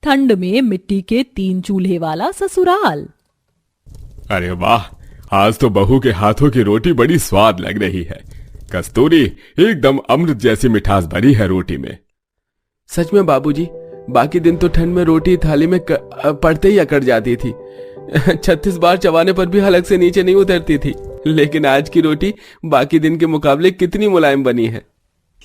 ठंड में मिट्टी के 3 चूल्हे वाला ससुराल। अरे वाह, आज तो बहू के हाथों की रोटी बड़ी स्वाद लग रही है। कस्तूरी, एकदम अमृत जैसी मिठास भरी है रोटी में। सच में बाबूजी, बाकी दिन तो ठंड में रोटी थाली में पड़ते ही अकड़ जाती थी। 36 बार चबाने पर भी हलक से नीचे नहीं उतरती थी, लेकिन आज की रोटी बाकी दिन के मुकाबले कितनी मुलायम बनी है।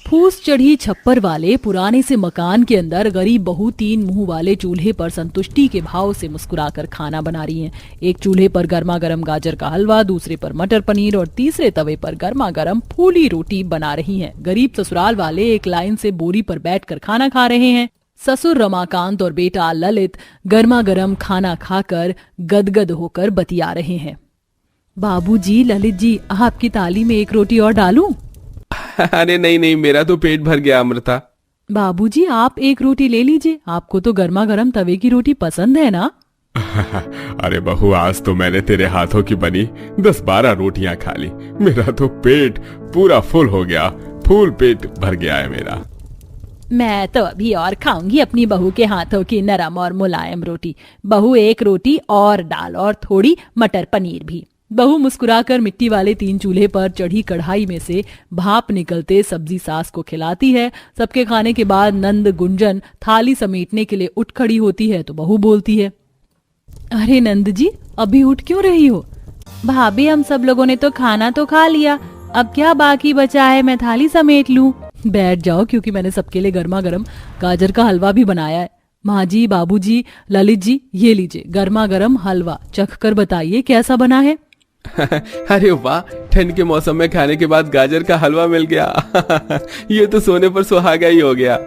फूस चढ़ी छप्पर वाले पुराने से मकान के अंदर गरीब बहू 3 मुंह वाले चूल्हे पर संतुष्टि के भाव से मुस्कुराकर खाना बना रही हैं। एक चूल्हे पर गर्मा गर्म गाजर का हलवा, दूसरे पर मटर पनीर और तीसरे तवे पर गर्मा गर्म फूली रोटी बना रही हैं। गरीब ससुराल वाले एक लाइन से बोरी पर बैठकर खाना खा रहे हैं। ससुर रमाकांत और बेटा ललित गर्मा गर्म खाना खाकर गदगद होकर बतिया रहे हैं। बाबूजी, ललित जी, आपकी थाली में एक रोटी और डालूं? अरे नहीं, मेरा तो पेट भर गया अमृता। बाबूजी, आप एक रोटी ले लीजिए, आपको तो गर्मा गर्म तवे की रोटी पसंद है ना? अरे बहू, आज तो मैंने तेरे हाथों की बनी 10-12 रोटियां खा ली। मेरा तो पेट पूरा फुल हो गया, फुल पेट भर गया है मेरा। मैं तो अभी और खाऊंगी अपनी बहू के हाथों की नरम और मुलायम रोटी। बहू, एक रोटी और डाल और थोड़ी मटर पनीर भी। बहू मुस्कुराकर मिट्टी वाले 3 चूल्हे पर चढ़ी कढ़ाई में से भाप निकलते सब्जी सास को खिलाती है। सबके खाने के बाद नंद गुंजन थाली समेटने के लिए उठ खड़ी होती है तो बहू बोलती है, अरे नंद जी, अभी उठ क्यों रही हो? भाभी, हम सब लोगों ने तो खाना तो खा लिया, अब क्या बाकी बचा है, मैं थाली समेट लूं। बैठ जाओ, क्योंकि मैंने सबके लिए गर्मा गर्म गाजर का हलवा भी बनाया है। माँ जी, बाबूजी, ललित जी, ये लीजिए गर्मा गर्म हलवा, चख कर बताइए कैसा बना है। अरे वाह, ठंड के मौसम में खाने के बाद गाजर का हलवा मिल गया। ये तो सोने पर सुहागा ही हो गया।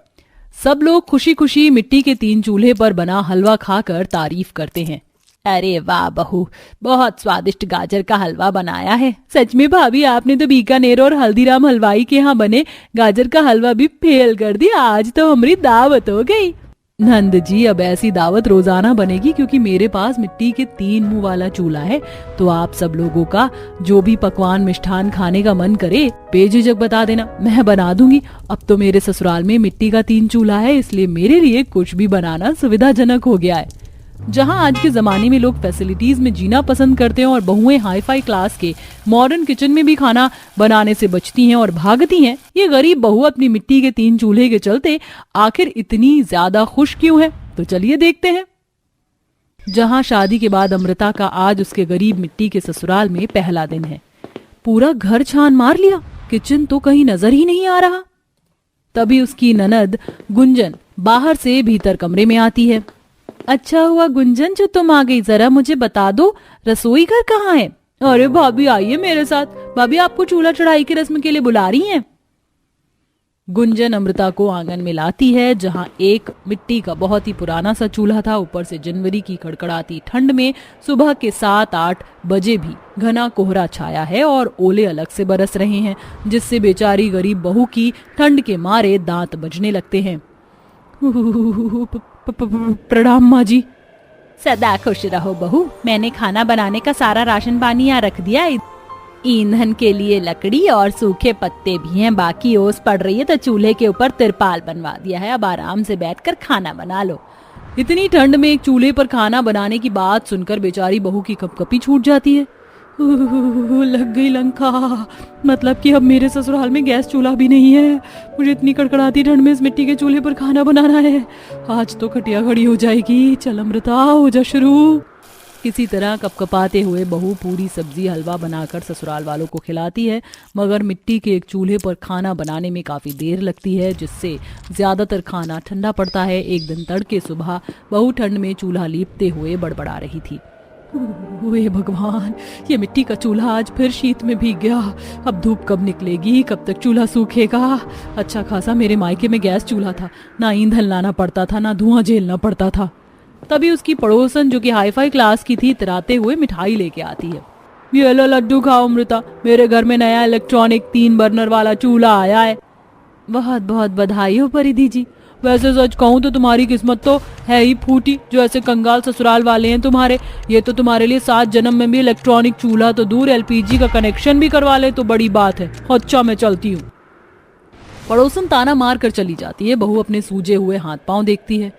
सब लोग खुशी खुशी मिट्टी के 3 चूल्हे पर बना हलवा खाकर तारीफ करते हैं। अरे वाह बहू, बहुत स्वादिष्ट गाजर का हलवा बनाया है। सच में भाभी, आपने तो बीकानेर और हल्दीराम हलवाई के यहाँ बने गाजर का हलवा भी फेल कर दिया। आज तो हमारी दावत हो गई। नंद जी, अब ऐसी दावत रोजाना बनेगी, क्योंकि मेरे पास मिट्टी के 3 मुंह वाला चूल्हा है। तो आप सब लोगों का जो भी पकवान मिष्ठान खाने का मन करे बेझिझक बता देना, मैं बना दूंगी। अब तो मेरे ससुराल में मिट्टी का 3 चूल्हा है, इसलिए मेरे लिए कुछ भी बनाना सुविधाजनक हो गया है। जहां आज के जमाने में लोग फैसिलिटीज में जीना पसंद करते हैं और बहुएं हाईफाई क्लास के मॉडर्न किचन में भी खाना बनाने से बचती हैं और भागती हैं, ये गरीब बहू अपनी मिट्टी के 3 चूल्हे के चलते आखिर इतनी ज्यादा खुश क्यों है? तो चलिए देखते हैं। जहां शादी के बाद अमृता का आज उसके गरीब मिट्टी के ससुराल में पहला दिन है। पूरा घर छान मार लिया, किचन तो कहीं नजर ही नहीं आ रहा। तभी उसकी ननद गुंजन बाहर से भीतर कमरे में आती है। अच्छा हुआ गुंजन जो तुम आ गई, जरा मुझे बता दो रसोई घर कहाँ है? अरे भाभी, आइए मेरे साथ, भाभी आपको चूल्हा चढ़ाई की रस्म के लिए बुला रही हैं। गुंजन अमृता को आंगन में लाती है, जहां एक मिट्टी का बहुत ही पुराना सा चूल्हा था। ऊपर से जनवरी की कड़कड़ाती ठंड में सुबह के 7-8 बजे भी घना कोहरा छाया है और ओले अलग से बरस रहे हैं, जिससे बेचारी गरीब बहू की ठंड के मारे दांत बजने लगते हैं। प्रणाम माँ जी। सदा खुश रहो बहू, मैंने खाना बनाने का सारा राशन पानी यहाँ रख दिया है। ईंधन के लिए लकड़ी और सूखे पत्ते भी हैं, बाकी ओस पड़ रही है तो चूल्हे के ऊपर तिरपाल बनवा दिया है, अब आराम से बैठकर खाना बना लो। इतनी ठंड में एक चूल्हे पर खाना बनाने की बात सुनकर बेचारी बहू की कपकपी छूट जाती है। लग गई लंका, मतलब कि अब मेरे ससुराल में गैस चूल्हा भी नहीं है। मुझे इतनी कड़कड़ाती ठंड में इस मिट्टी के चूल्हे पर खाना बनाना है। आज तो खटिया खड़ी हो जाएगी। चल अमृता, हो जा शुरू। किसी तरह कपकपाते हुए बहू पूरी सब्जी हलवा बनाकर ससुराल वालों को खिलाती है, मगर मिट्टी के एक चूल्हे पर खाना बनाने में काफी देर लगती है, जिससे ज्यादातर खाना ठंडा पड़ता है। एक दिन तड़के सुबह बहू ठंड में चूल्हा लीपते हुए बड़बड़ा रही थी। हे भगवान, ये मिट्टी का चूल्हा आज फिर शीत में भीग गया। अब धूप कब निकलेगी, कब तक चूल्हा सूखेगा? अच्छा खासा मेरे मायके में गैस चूल्हा था, ना ईंधन लाना पड़ता था, ना धुआं झेलना पड़ता था। तभी उसकी पड़ोसन, जो कि हाईफाई क्लास की थी, इतराते हुए मिठाई लेके आती है। ये लो लड्डू खाओ अमृता, मेरे घर में नया इलेक्ट्रॉनिक 3 बर्नर वाला चूल्हा आया है। बहुत बहुत बधाई हो परिधि जी। वैसे सच कहूँ तो तुम्हारी किस्मत तो है ही फूटी, जो ऐसे कंगाल ससुराल वाले हैं तुम्हारे। ये तो तुम्हारे लिए 7 जन्म में भी इलेक्ट्रॉनिक चूल्हा तो दूर, LPG का कनेक्शन भी करवा ले तो बड़ी बात है। अच्छा, मैं चलती हूँ। पड़ोसन ताना मार कर चली जाती है। बहू अपने सूजे हुए हाथ पांव देखती है।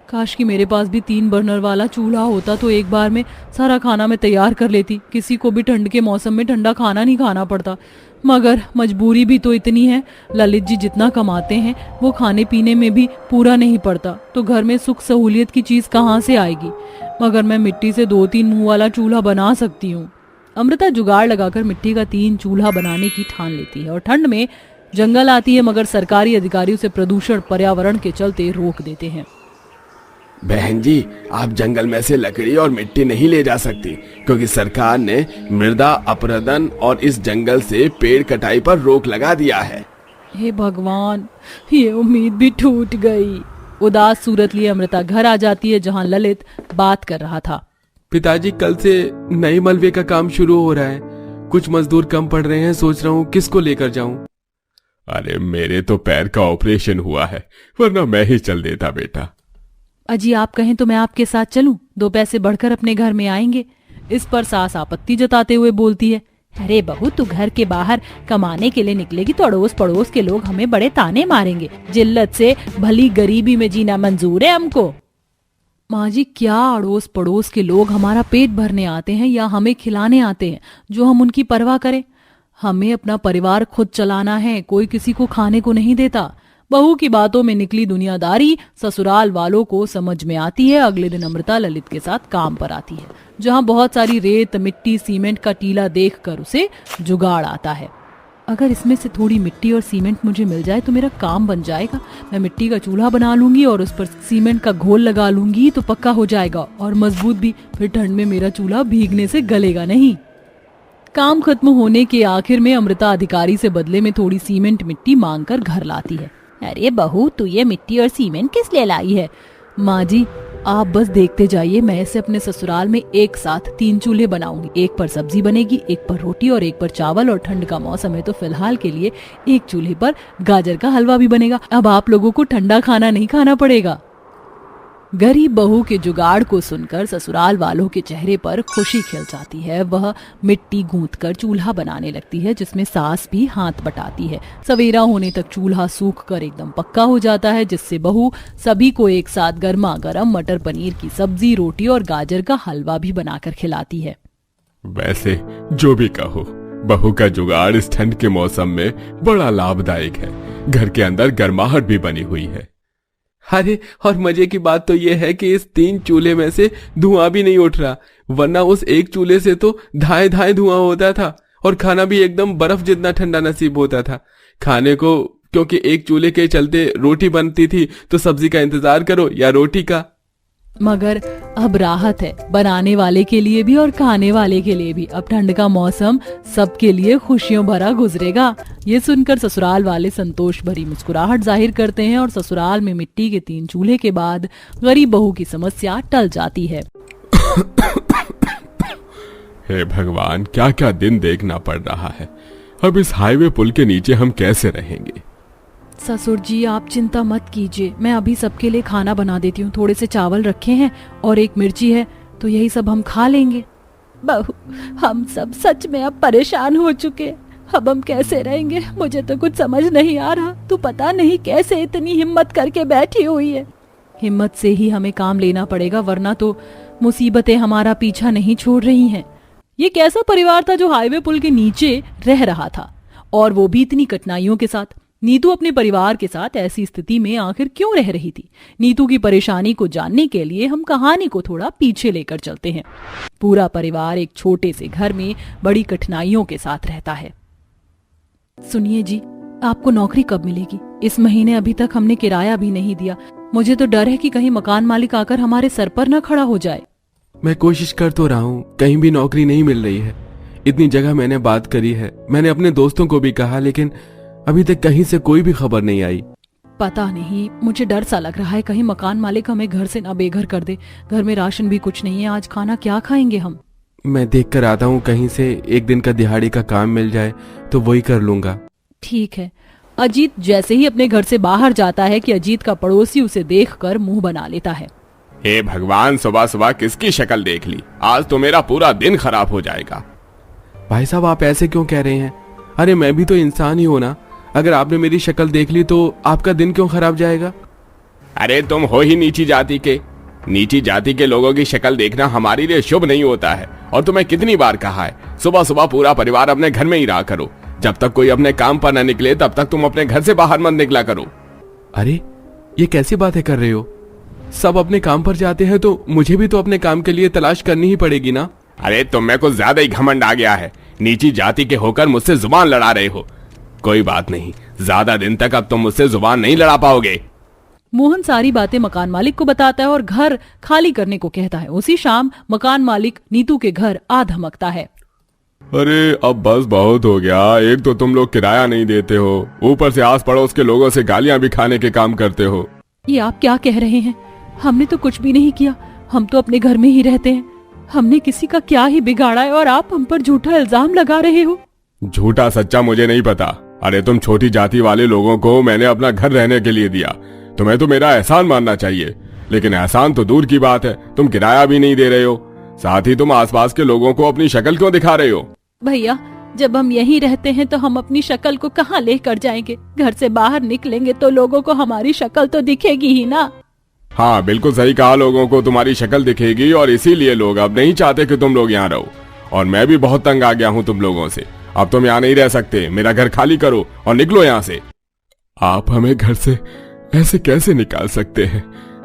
काश कि मेरे पास भी 3 बर्नर वाला चूल्हा होता तो एक बार में सारा खाना मैं तैयार कर लेती। किसी को भी ठंड के मौसम में ठंडा खाना नहीं खाना पड़ता। मगर मजबूरी भी तो इतनी है। ललित जी जितना कमाते हैं वो खाने पीने में भी पूरा नहीं पड़ता, तो घर में सुख सहूलियत की चीज कहाँ से आएगी। मगर मैं मिट्टी से 2-3 मुंह वाला चूल्हा बना सकती हूँ। अमृता जुगाड़ लगाकर मिट्टी का 3 चूल्हा बनाने की ठान लेती है और ठंड में जंगल आती है, मगर सरकारी अधिकारी उसे प्रदूषण पर्यावरण के चलते रोक देते हैं। बहन जी, आप जंगल में से लकड़ी और मिट्टी नहीं ले जा सकती, क्योंकि सरकार ने मृदा अपरदन और इस जंगल से पेड़ कटाई पर रोक लगा दिया है। हे भगवान, ये उम्मीद भी टूट गई। उदास सूरत लिए अमृता घर आ जाती है, जहां ललित बात कर रहा था। पिताजी, कल से नए मलबे का काम शुरू हो रहा है। कुछ मजदूर कम पड़ रहे हैं, सोच रहा हूँ किसको लेकर जाऊं। अरे मेरे तो पैर का ऑपरेशन हुआ है, वरना मैं ही चल देता बेटा। अजी आप कहें तो मैं आपके साथ चलूं, 2 पैसे बढ़कर अपने घर में आएंगे। इस पर सास आपत्ति जताते हुए बोलती है, अरे बहू, तू घर के बाहर कमाने के लिए निकलेगी तो अड़ोस पड़ोस के लोग हमें बड़े ताने मारेंगे। जिल्लत से भली गरीबी में जीना मंजूर है हमको। माँ जी, क्या अड़ोस पड़ोस के लोग हमारा पेट भरने आते हैं या हमें खिलाने आते हैं जो हम उनकी परवाह करें? हमें अपना परिवार खुद चलाना है, कोई किसी को खाने को नहीं देता। बहू की बातों में निकली दुनियादारी ससुराल वालों को समझ में आती है। अगले दिन अमृता ललित के साथ काम पर आती है, जहां बहुत सारी रेत, मिट्टी, सीमेंट का टीला देखकर उसे जुगाड़ आता है। अगर इसमें से थोड़ी मिट्टी और सीमेंट मुझे मिल जाए तो मेरा काम बन जाएगा। मैं मिट्टी का चूल्हा बना लूंगी और उस पर सीमेंट का घोल लगा लूंगी तो पक्का हो जाएगा और मजबूत भी। फिर ठंड में मेरा चूल्हा भीगने से गलेगा नहीं। काम खत्म होने के आखिर में अमृता अधिकारी से बदले में थोड़ी सीमेंट मिट्टी मांग कर घर लाती है। अरे बहू, तू ये मिट्टी और सीमेंट किस लिए लाई है? माँ जी, आप बस देखते जाइए, मैं इसे अपने ससुराल में एक साथ 3 चूल्हे बनाऊंगी। एक पर सब्जी बनेगी, एक पर रोटी और एक पर चावल। और ठंड का मौसम है तो फिलहाल के लिए एक चूल्हे पर गाजर का हलवा भी बनेगा। अब आप लोगों को ठंडा खाना नहीं खाना पड़ेगा। गरीब बहू के जुगाड़ को सुनकर ससुराल वालों के चेहरे पर खुशी खिल जाती है। वह मिट्टी गूंथकर चूल्हा बनाने लगती है, जिसमें सास भी हाथ बटाती है। सवेरा होने तक चूल्हा सूख कर एकदम पक्का हो जाता है, जिससे बहू सभी को एक साथ गर्मा गर्म मटर पनीर की सब्जी, रोटी और गाजर का हलवा भी बनाकर खिलाती है। वैसे जो भी कहो, बहू का जुगाड़ इस ठंड के मौसम में बड़ा लाभदायक है। घर के अंदर गर्माहट भी बनी हुई है। अरे, और मजे की बात तो ये है कि इस 3 चूल्हे में से धुआं भी नहीं उठ रहा, वरना उस एक चूल्हे से तो धाए धाए धुआं होता था और खाना भी एकदम बर्फ जितना ठंडा नसीब होता था खाने को। क्योंकि एक चूल्हे के चलते रोटी बनती थी तो सब्जी का इंतजार करो या रोटी का। मगर अब राहत है, बनाने वाले के लिए भी और खाने वाले के लिए भी। अब ठंड का मौसम सबके लिए खुशियों भरा गुजरेगा। ये सुनकर ससुराल वाले संतोष भरी मुस्कुराहट जाहिर करते हैं और ससुराल में मिट्टी के 3 चूल्हे के बाद गरीब बहू की समस्या टल जाती है। हे भगवान, क्या क्या दिन देखना पड़ रहा है। अब इस हाईवे पुल के नीचे हम कैसे रहेंगे? ससुर जी, आप चिंता मत कीजिए, मैं अभी सबके लिए खाना बना देती हूँ। थोड़े से चावल रखे हैं और एक मिर्ची है, तो यही सब हम खा लेंगे। बहू, हम सब सच में अब परेशान हो चुके। अब हम कैसे रहेंगे? मुझे तो कुछ समझ नहीं आ रहा। तू पता नहीं कैसे इतनी हिम्मत करके बैठी हुई है। हिम्मत से ही हमें काम लेना पड़ेगा, वरना तो मुसीबतें हमारा पीछा नहीं छोड़ रही हैं। ये कैसा परिवार था जो हाईवे पुल के नीचे रह रहा था, और वो भी इतनी कठिनाइयों के साथ। नीतू अपने परिवार के साथ ऐसी स्थिति में आखिर क्यों रह रही थी? नीतू की परेशानी को जानने के लिए हम कहानी को थोड़ा पीछे लेकर चलते हैं। पूरा परिवार एक छोटे से घर में बड़ी कठिनाइयों के साथ रहता है। सुनिए जी, आपको नौकरी कब मिलेगी? इस महीने अभी तक हमने किराया भी नहीं दिया। मुझे तो डर है कि कहीं मकान मालिक आकर हमारे सर पर न खड़ा हो जाए। मैं कोशिश कर तो रहा हूँ, कहीं भी नौकरी नहीं मिल रही है। इतनी जगह मैंने बात करी है, मैंने अपने दोस्तों को भी कहा, लेकिन अभी तक कहीं से कोई भी खबर नहीं आई। पता नहीं, मुझे डर सा लग रहा है कहीं मकान मालिक हमें घर से न बेघर कर दे। घर में राशन भी कुछ नहीं है, आज खाना क्या खाएंगे हम? मैं देख कर आता हूँ, कहीं से एक दिन का दिहाड़ी का काम मिल जाए तो वही कर लूंगा। ठीक है। अजीत जैसे ही अपने घर से बाहर जाता है कि अजीत का पड़ोसी उसे देखकर मुंह बना लेता है। हे भगवान, सुबह सुबह किसकी शक्ल देख ली? आज तो मेरा पूरा दिन खराब हो जाएगा। भाई साहब, आप ऐसे क्यों कह रहे हैं? अरे मैं भी तो इंसान ही हूं ना। अगर आपने मेरी शक्ल देख ली तो आपका दिन क्यों खराब जाएगा? अरे तुम हो ही नीची जाति के। नीची जाति के लोगों की शक्ल देखना हमारे लिए शुभ नहीं होता है। और तुम्हें कितनी बार कहा है, सुबह सुबह पूरा परिवार अपने घर में ही रहा करो। जब तक कोई अपने काम पर न निकले तब तक तुम अपने घर से बाहर मत निकला करो। अरे ये कैसी बातें कर रहे हो? सब अपने काम पर जाते हैं तो मुझे भी तो अपने काम के लिए तलाश करनी ही पड़ेगी ना। अरे तुम में कुछ ज्यादा ही घमंड आ गया है। नीची जाति के होकर मुझसे जुबान लड़ा रहे हो। कोई बात नहीं, ज्यादा दिन तक अब तुम मुझसे जुबान नहीं लड़ा पाओगे। मोहन सारी बातें मकान मालिक को बताता है और घर खाली करने को कहता है। उसी शाम मकान मालिक नीतू के घर आ धमकता है। अरे अब बस बहुत हो गया। एक तो तुम लोग किराया नहीं देते हो, ऊपर से आस पड़ोस के लोगों से गालियां भी खाने के काम करते हो। ये आप क्या कह रहे हैं? हमने तो कुछ भी नहीं किया। हम तो अपने घर में ही रहते हैं। हमने किसी का क्या ही बिगाड़ा है और आप हम पर झूठा इल्जाम लगा रहे हो। झूठा सच्चा मुझे नहीं पता। अरे तुम छोटी जाति वाले लोगों को मैंने अपना घर रहने के लिए दिया। तुम्हें तो मेरा एहसान मानना चाहिए, लेकिन एहसान तो दूर की बात है, तुम किराया भी नहीं दे रहे हो। साथ ही तुम आसपास के लोगों को अपनी शक्ल क्यों दिखा रहे हो? भैया, जब हम यहीं रहते हैं तो हम अपनी शक्ल को कहाँ लेकर जाएंगे? घर से बाहर निकलेंगे तो लोगों को हमारी शक्ल तो दिखेगी ही ना। हाँ बिल्कुल सही कहा, लोगों को तुम्हारी शक्ल दिखेगी और इसीलिए लोग अब नहीं चाहते कि तुम लोग यहाँ रहो। और मैं भी बहुत तंग आ गया हूँ तुम लोगों से। अब तुम यहाँ नहीं रह सकते। मेरा घर खाली करो और निकलो यहाँ से। आप हमें घर से ऐसे कैसे निकाल सकते हैं?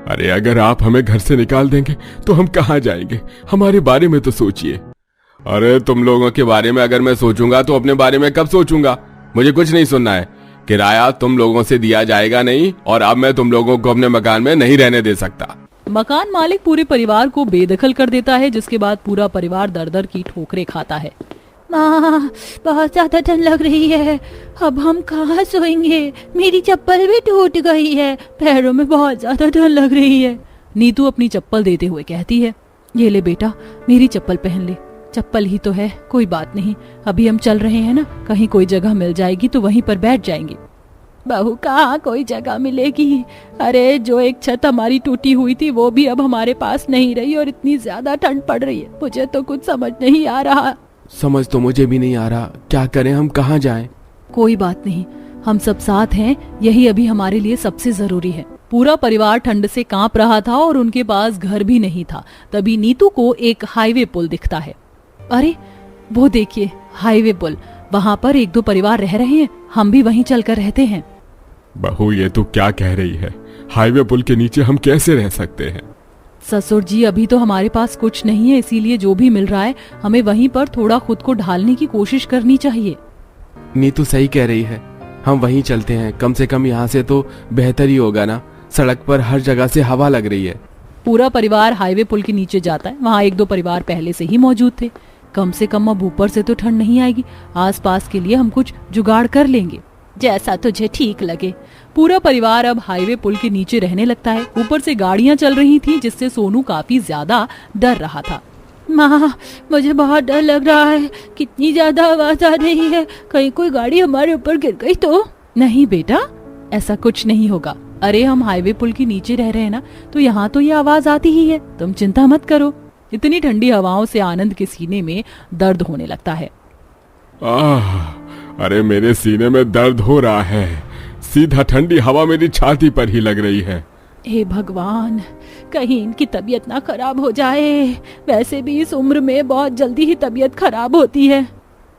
अरे अगर आप हमें घर से निकाल देंगे तो हम कहाँ जाएंगे? हमारे बारे में तो सोचिए। अरे तुम लोगों के बारे में अगर मैं सोचूंगा तो अपने बारे में कब सोचूंगा? मुझे कुछ नहीं सुनना है। किराया तुम लोगों से दिया जाएगा नहीं और अब मैं तुम लोगों को अपने मकान में नहीं रहने दे सकता। मकान मालिक पूरे परिवार को बेदखल कर देता है, जिसके बाद पूरा परिवार दर दर की ठोकरें खाता है। माँ, बहुत ज्यादा ठंड लग रही है। अब हम कहाँ सोएंगे? मेरी चप्पल भी टूट गई है। पैरों में बहुत ज्यादा ठंड लग रही है। नीतू अपनी चप्पल देते हुए कहती है, ये ले बेटा, मेरी चप्पल पहन ले। चप्पल ही तो है, कोई बात नहीं। अभी हम चल रहे हैं ना, कहीं कोई जगह मिल जाएगी तो वहीं पर बैठ जाएंगे। बहू, कहाँ कोई जगह मिलेगी? अरे जो एक छत हमारी टूटी हुई थी वो भी अब हमारे पास नहीं रही और इतनी ज्यादा ठंड पड़ रही है। मुझे तो कुछ समझ नहीं आ रहा। समझ तो मुझे भी नहीं आ रहा, क्या करें, हम कहाँ जाएं? कोई बात नहीं, हम सब साथ हैं। यही अभी हमारे लिए सबसे जरूरी है। पूरा परिवार ठंड से कांप रहा था और उनके पास घर भी नहीं था। तभी नीतू को एक हाईवे पुल दिखता है। अरे वो देखिए, हाईवे पुल। वहाँ पर एक दो परिवार रह रहे हैं। हम भी वहीं चलकर रहते हैं। बहू, ये तू क्या कह रही है? हाईवे पुल के नीचे हम कैसे रह सकते हैं? ससुर जी, अभी तो हमारे पास कुछ नहीं है, इसीलिए जो भी मिल रहा है हमें वहीं पर थोड़ा खुद को ढालने की कोशिश करनी चाहिए। नीतू सही कह रही है, हम वहीं चलते हैं। कम से कम यहाँ से तो बेहतर ही होगा ना। सड़क पर हर जगह से हवा लग रही है। पूरा परिवार हाईवे पुल के नीचे जाता है। वहाँ एक दो परिवार पहले से ही मौजूद थे। कम से कम अब ऊपर से तो ठंड नहीं आएगी। आसपास के लिए हम कुछ जुगाड़ कर लेंगे, जैसा तुझे ठीक लगे। पूरा परिवार अब हाईवे पुल के नीचे रहने लगता है। ऊपर से गाड़ियां चल रही थी, जिससे सोनू काफी ज्यादा डर रहा था। माँ, मुझे बहुत डर लग रहा है। कितनी ज्यादा आवाज आ रही है। कहीं कोई गाड़ी हमारे ऊपर गिर गई तो? नहीं बेटा, ऐसा कुछ नहीं होगा। अरे हम हाईवे पुल के नीचे रह रहे हैं ना, तो यहाँ तो ये आवाज आती ही है। तुम चिंता मत करो। इतनी ठंडी हवाओं से आनंद के सीने में दर्द होने लगता है। अरे मेरे सीने में दर्द हो रहा है। सीधा ठंडी हवा मेरी छाती पर ही लग रही है। हे भगवान, कहीं इनकी तबीयत ना खराब हो जाए। वैसे भी इस उम्र में बहुत जल्दी ही तबीयत खराब होती है।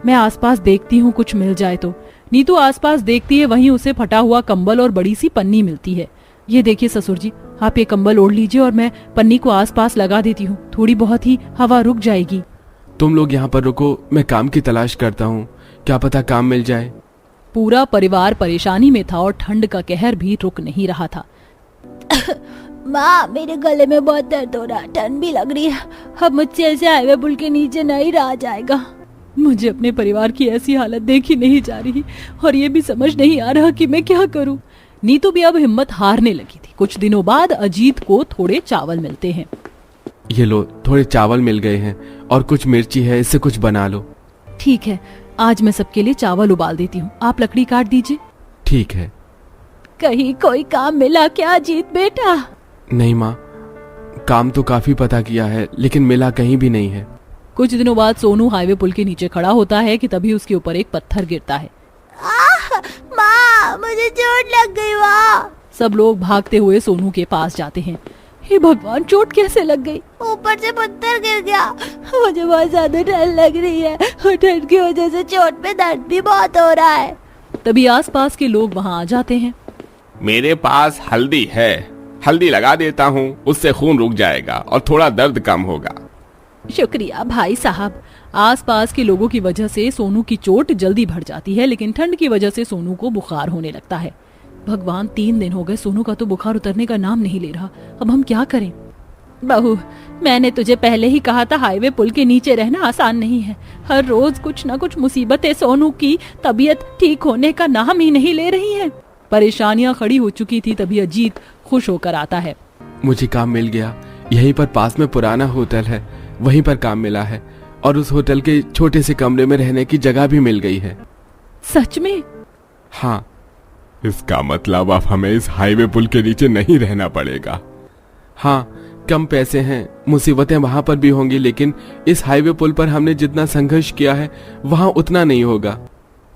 मैं आसपास देखती हूँ, कुछ मिल जाए तो। नीतू आसपास देखती है, वहीं उसे फटा हुआ कंबल और बड़ी सी पन्नी मिलती है। ये देखिए ससुर जी, आप ये कंबल ओढ़ लीजिए और मैं पन्नी को आसपास लगा देती हूँ। थोड़ी बहुत ही हवा रुक जाएगी। तुम लोग यहाँ पर रुको, मैं काम की तलाश करता हूँ। क्या पता काम मिल जाए। पूरा परिवार परेशानी में था और ठंड का कहर भी रुक नहीं रहा था। माँ, मेरे गले में बहुत दर्द हो रहा है, ठंड भी लग रही है। अब मुझसे ऐसे हाईवे पुल के नीचे नहीं रहा जाएगा। मुझे अपने परिवार की ऐसी हालत देखी नहीं जा रही और ये भी समझ नहीं आ रहा कि मैं क्या करूं। नीतू भी अब हिम्मत हारने लगी थी। कुछ दिनों बाद अजीत को थोड़े चावल मिलते हैं। ये लो, थोड़े चावल मिल गए हैं और कुछ मिर्ची है, इससे कुछ बना लो। ठीक है, आज मैं सबके लिए चावल उबाल देती हूँ। आप लकड़ी काट दीजिए। ठीक है। कहीं कोई काम मिला क्या अजीत बेटा? नहीं माँ, काम तो काफी पता किया है लेकिन मिला कहीं भी नहीं है। कुछ दिनों बाद सोनू हाईवे पुल के नीचे खड़ा होता है कि तभी उसके ऊपर एक पत्थर गिरता है। माँ, मुझे चोट लग गई। माँ, सब लोग भागते हुए सोनू के पास जाते हैं। हे भगवान, चोट कैसे लग गई? ऊपर से पत्थर गिर गया। मुझे बहुत ज्यादा डर लग रही है और ठंड की वजह से चोट पे दर्द भी बहुत हो रहा है। तभी आसपास के लोग वहाँ आ जाते हैं। मेरे पास हल्दी है, हल्दी लगा देता हूँ, उससे खून रुक जाएगा और थोड़ा दर्द कम होगा। शुक्रिया भाई साहब। आसपास के लोगों की वजह से सोनू की चोट जल्दी बढ़ जाती है, लेकिन ठंड की वजह से सोनू को बुखार होने लगता है। भगवान, 3 दिन हो गए, सोनू का तो बुखार उतरने का नाम नहीं ले रहा। अब हम क्या करें? बहू, मैंने तुझे पहले ही कहा था हाईवे पुल के नीचे रहना आसान नहीं है। हर रोज कुछ न कुछ मुसीबतें। सोनू की तबीयत ठीक होने का नाम ही नहीं ले रही है। परेशानियां खड़ी हो चुकी थी, तभी अजीत खुश होकर आता है। मुझे काम मिल गया। यहीं पर पास में पुराना होटल है, वहीं पर काम मिला है और उस होटल के छोटे से कमरे में रहने की जगह भी मिल गई है। सच में? हाँ। इसका मतलब अब हमें इस हाईवे पुल के नीचे नहीं रहना पड़ेगा। हाँ, कम पैसे हैं, मुसीबतें वहां पर भी होंगी, लेकिन इस हाईवे पुल पर हमने जितना संघर्ष किया है वहां उतना नहीं होगा।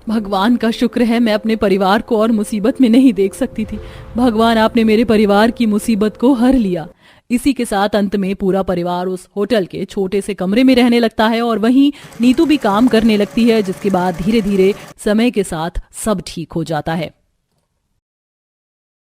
भगवान का शुक्र है, मैं अपने परिवार को और मुसीबत में नहीं देख सकती थी। भगवान, आपने मेरे परिवार की मुसीबत को हर लिया। इसी के साथ अंत में पूरा परिवार उस होटल के छोटे से कमरे में रहने लगता है और वहीं नीतू भी काम करने लगती है, जिसके बाद धीरे धीरे समय के साथ सब ठीक हो जाता है।